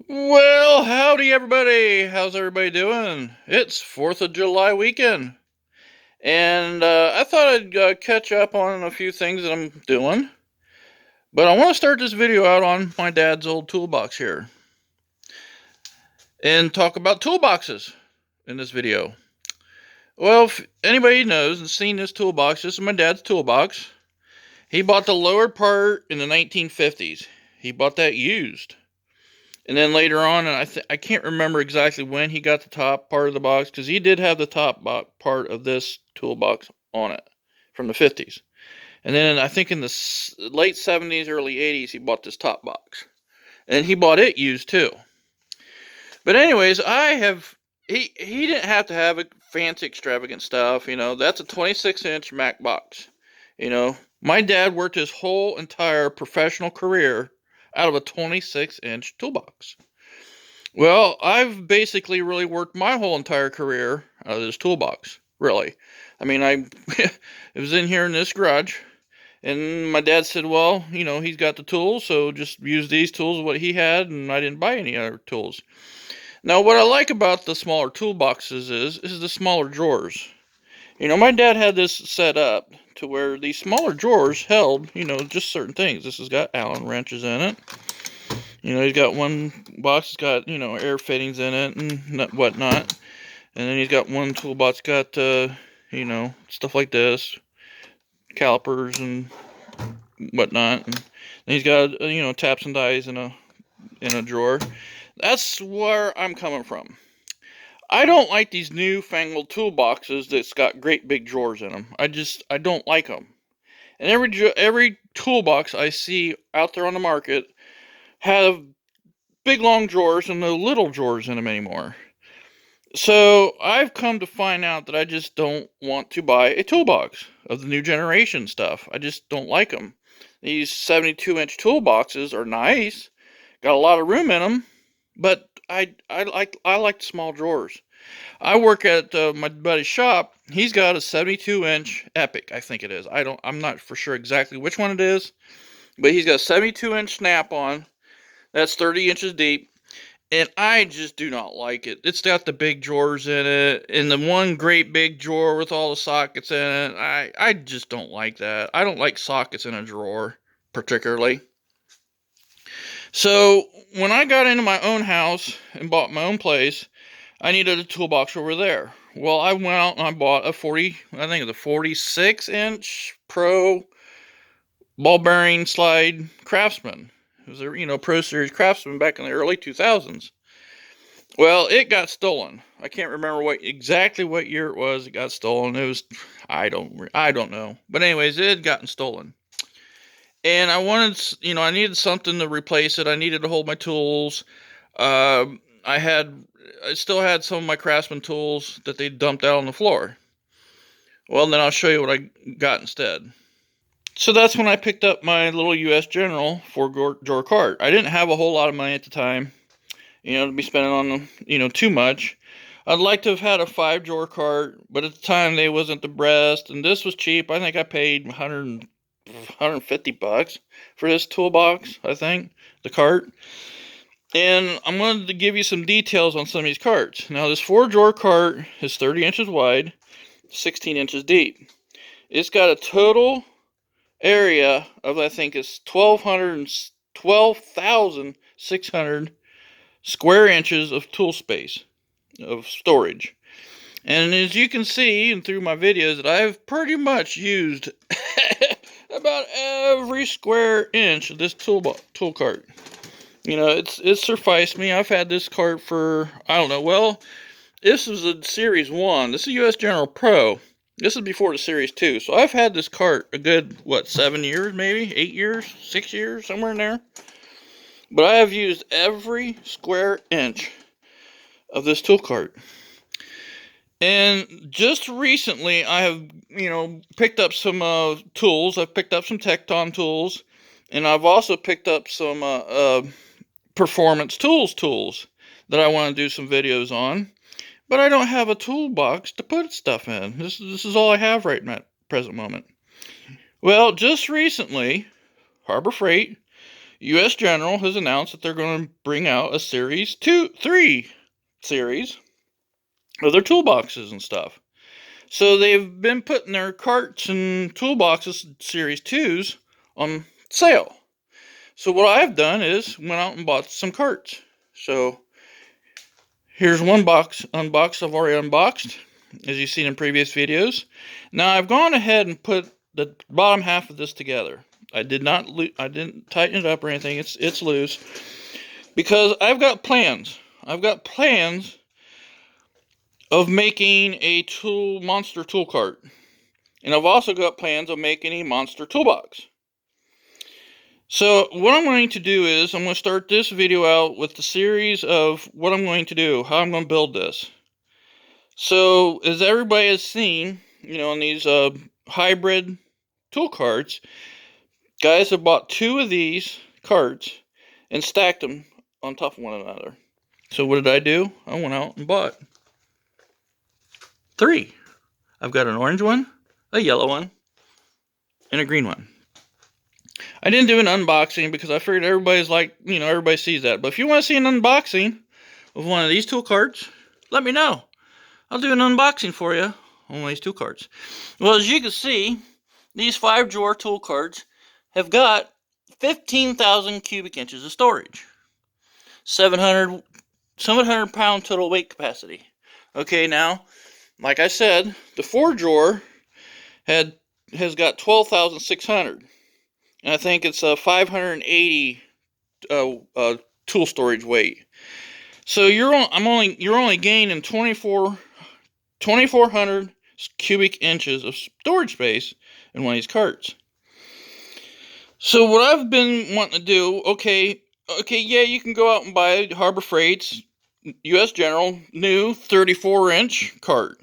Well, howdy everybody. How's everybody doing? It's 4th of July weekend. And I thought I'd catch up on a few things that I'm doing. But I want to start this video out on my dad's old toolbox here. And talk about toolboxes in this video. Well, if anybody knows and seen this toolbox, this is my dad's toolbox. He bought the lower part in the 1950s. He bought that used. And then later on, and I can't remember exactly when he got the top part of the box, because he did have the top part of this toolbox on it from the 50s. And then I think in the late 70s, early 80s, he bought this top box. And he bought it used too. But anyways, he didn't have to have a fancy extravagant stuff, that's a 26-inch Mac box. My dad worked his whole entire professional career out of a 26-inch toolbox. Well, I've basically really worked my whole entire career out of this toolbox, really. I mean, it was in here in this garage, and my dad said, well, he's got the tools, so just use these tools, what he had, and I didn't buy any other tools. Now, what I like about the smaller toolboxes is the smaller drawers. My dad had this set up to where these smaller drawers held, just certain things. This has got Allen wrenches in it. He's got one box that's got, air fittings in it and whatnot. And then he's got one toolbox got, stuff like this, calipers and whatnot. And then he's got, taps and dies in a drawer. That's where I'm coming from. I don't like these newfangled toolboxes that's got great big drawers in them. I don't like them. And every toolbox I see out there on the market have big long drawers and no little drawers in them anymore. So I've come to find out that I just don't want to buy a toolbox of the new generation stuff. I just don't like them. These 72-inch toolboxes are nice, got a lot of room in them, but I like small drawers. I work at my buddy's shop. He's got a 72-inch Epic, I think it is. I'm not for sure exactly which one it is, but he's got a 72-inch snap-on. That's 30 inches deep. And I just do not like it. It's got the big drawers in it, and the one great big drawer with all the sockets in it. I just don't like that. I don't like sockets in a drawer, particularly. So, when I got into my own house and bought my own place, I needed a toolbox over there. Well, I went out and I bought a 46-inch Pro ball bearing slide Craftsman. It was a Pro Series Craftsman back in the early 2000s. Well, it got stolen. I can't remember exactly what year it was. It got stolen. It was I don't know. But anyways, it had gotten stolen. And I needed something to replace it. I needed to hold my tools. I still had some of my Craftsman tools that they dumped out on the floor. Well, then I'll show you what I got instead. So that's when I picked up my little U.S. General 4-drawer cart. I didn't have a whole lot of money at the time, to be spending on, too much. I'd like to have had a 5-drawer cart, but at the time they wasn't the best, and this was cheap. I think I paid $150 for this toolbox, I think, the cart. And I'm going to give you some details on some of these carts. Now, this 4-drawer cart is 30 inches wide, 16 inches deep. It's got a total area of, I think, it's 12,600 square inches of tool space, of storage. And as you can see, and through my videos, that I've pretty much used about every square inch of this tool cart. It's sufficed me. I've had this cart for, I don't know, well, this is a Series 1. This is a U.S. General Pro. This is before the Series 2. So I've had this cart a good, 7 years maybe? 8 years? 6 years? Somewhere in there. But I have used every square inch of this tool cart. And just recently, I have, picked up some tools. I've picked up some Tecton tools. And I've also picked up some performance tools that I want to do some videos on. But I don't have a toolbox to put stuff in. This is all I have right now, present moment. Well, just recently, Harbor Freight, U.S. General has announced that they're going to bring out a three series of their toolboxes and stuff. So they've been putting their carts and toolboxes Series 2s on sale. So what I've done is went out and bought some carts. So here's one box unboxed. I've already unboxed, as you've seen in previous videos. Now I've gone ahead and put the bottom half of this together. I didn't tighten it up or anything. It's loose because I've got plans. I've got plans of making a monster tool cart, and I've also got plans of making a monster toolbox. So what I'm going to do is I'm going to start this video out with the series of what I'm going to do, how I'm going to build this. So as everybody has seen, in these hybrid tool carts, guys have bought 2 of these carts and stacked them on top of one another. So what did I do? I went out and bought 3. I've got an orange one, a yellow one, and a green one. I didn't do an unboxing because I figured everybody's like, everybody sees that. But if you want to see an unboxing of one of these tool carts, let me know. I'll do an unboxing for you on one of these tool carts. Well, as you can see, these 5-drawer tool carts have got 15,000 cubic inches of storage. 700 pound total weight capacity. Okay, now, like I said, the 4-drawer has got 12,600. And I think it's a 580 tool storage weight. So you're only gaining 2,400 cubic inches of storage space in one of these carts. So what I've been wanting to do, okay, yeah, you can go out and buy Harbor Freight's U.S. General new 34-inch cart.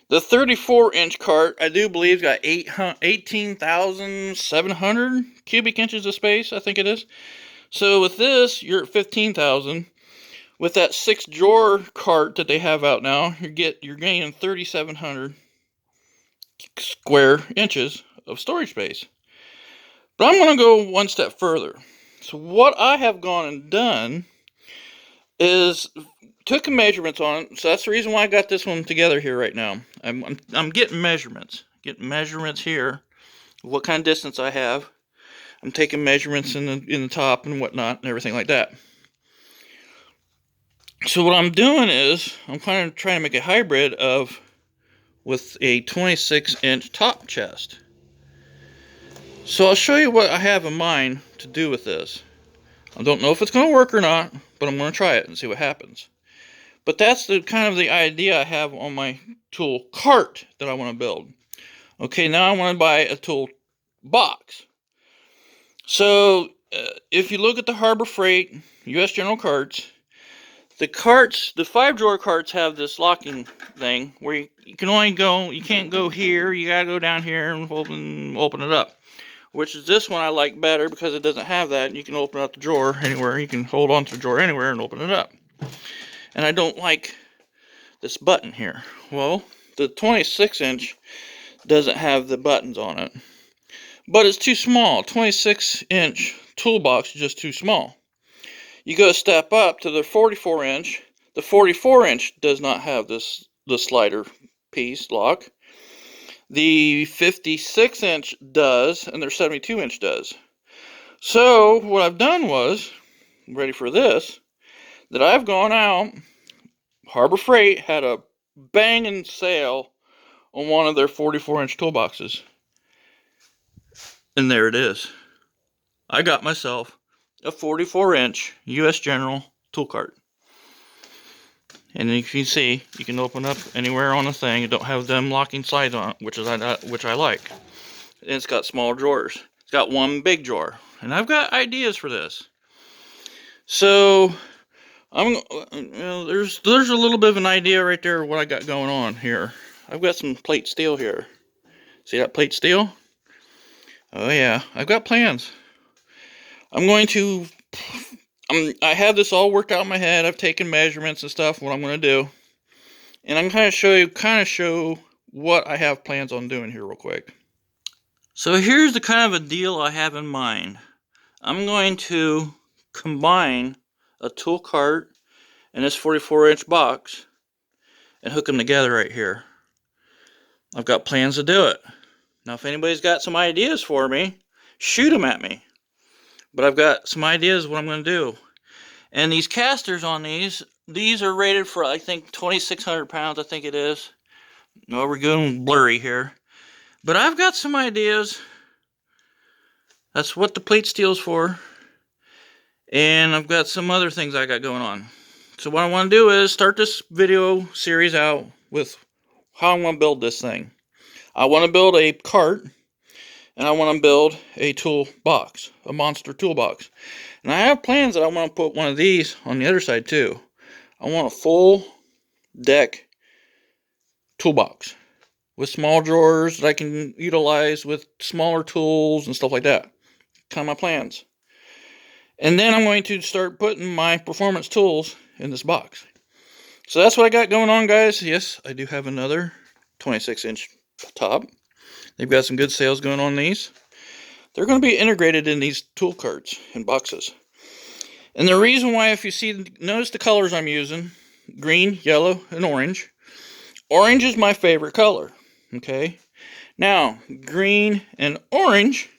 The 34-inch cart, I do believe, got 18,700 cubic inches of space, I think it is. So with this, you're at 15,000. With that 6-drawer cart that they have out now, you're gaining 3,700 square inches of storage space. But I'm going to go one step further. So what I have gone and done is took measurements on it. So that's the reason why I got this one together here right now. I'm getting measurements. Getting measurements here. What kind of distance I have. I'm taking measurements in the top and whatnot and everything like that. So what I'm doing is I'm kind of trying to make a hybrid with a 26-inch top chest. So I'll show you what I have in mind to do with this. I don't know if it's going to work or not, but I'm going to try it and see what happens. But that's the kind of the idea I have on my tool cart that I want to build. Okay, now I want to buy a tool box. So if you look at the Harbor Freight U.S. General carts, the 5-drawer carts have this locking thing where you can't go here, you gotta go down here and open it up. Which is this one I like better because it doesn't have that. You can open up the drawer anywhere, you can hold on to the drawer anywhere and open it up. And I don't like this button here. Well, the 26-inch doesn't have the buttons on it. But it's too small. 26-inch toolbox is just too small. You go a step up to the 44-inch. The 44-inch does not have the slider piece lock. The 56-inch does, and their 72-inch does. So what I've done was, ready for this, that I've gone out. Harbor Freight had a banging sale on one of their 44-inch toolboxes. And there it is. I got myself a 44-inch U.S. General tool cart. And you can see, you can open up anywhere on the thing. It don't have them locking sides on it, which I like. And it's got small drawers. It's got one big drawer. And I've got ideas for this. So there's a little bit of an idea right there of what I got going on here. I've got some plate steel here. See that plate steel? Oh yeah, I've got plans. I have this all worked out in my head. I've taken measurements and stuff, what I'm going to do. And I'm going to show what I have plans on doing here real quick. So here's the kind of a deal I have in mind. I'm going to combine a tool cart and this 44-inch box and hook them together right here. I've got plans to do it. Now, if anybody's got some ideas for me, shoot them at me. But I've got some ideas what I'm going to do. And these casters on these are rated for, I think, 2,600 pounds, I think it is. No, we're going blurry here. But I've got some ideas. That's what the plate steel's for. And I've got some other things I got going on. So what I want to do is start this video series out with how I'm going to build this thing. I want to build a cart, and I want to build a toolbox, a monster toolbox. And I have plans that I want to put one of these on the other side too. I want a full deck toolbox with small drawers that I can utilize with smaller tools and stuff like that. Kind of my plans. And then I'm going to start putting my performance tools in this box. So that's what I got going on, guys. Yes, I do have another 26-inch top. They've got some good sales going on these. They're going to be integrated in these tool carts and boxes. And the reason why, if you see, notice the colors I'm using, green, yellow, and orange. Orange is my favorite color, okay? Now, green and orange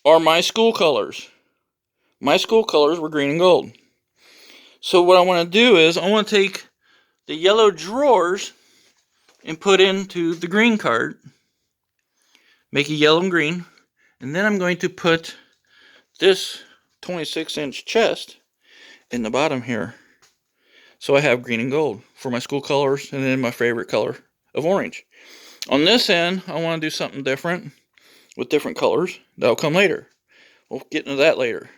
are my school colors. My school colors were green and gold. So what I want to do is I want to take the yellow drawers and put into the green cart, make it yellow and green, and then I'm going to put this 26-inch chest in the bottom here. So I have green and gold for my school colors, and then my favorite color of orange. On this end, I want to do something different with different colors. That'll come later. We'll get into that later.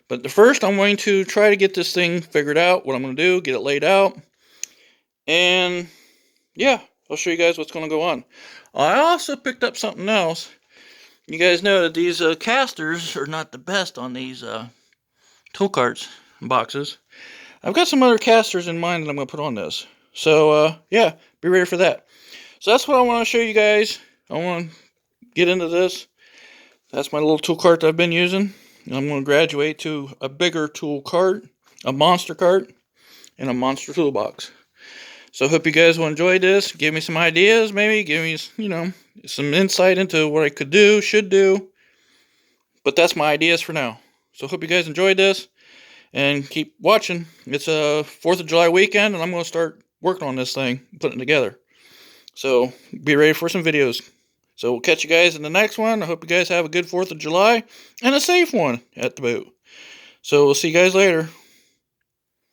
But the first, I'm going to try to get this thing figured out, what I'm going to do, get it laid out. And yeah, I'll show you guys what's going to go on. I also picked up something else. You guys know that these casters are not the best on these tool carts and boxes. I've got some other casters in mind that I'm going to put on this. So yeah, be ready for that. So that's what I want to show you guys. I want to get into this. That's my little tool cart that I've been using. I'm going to graduate to a bigger tool cart, a monster cart, and a monster toolbox. So I hope you guys will enjoy this. Give me some ideas, maybe. Give me, some insight into what I could do, should do. But that's my ideas for now. So I hope you guys enjoyed this. And keep watching. It's a 4th of July weekend, and I'm going to start working on this thing, putting it together. So be ready for some videos. So we'll catch you guys in the next one. I hope you guys have a good 4th of July and a safe one at the boot. So we'll see you guys later.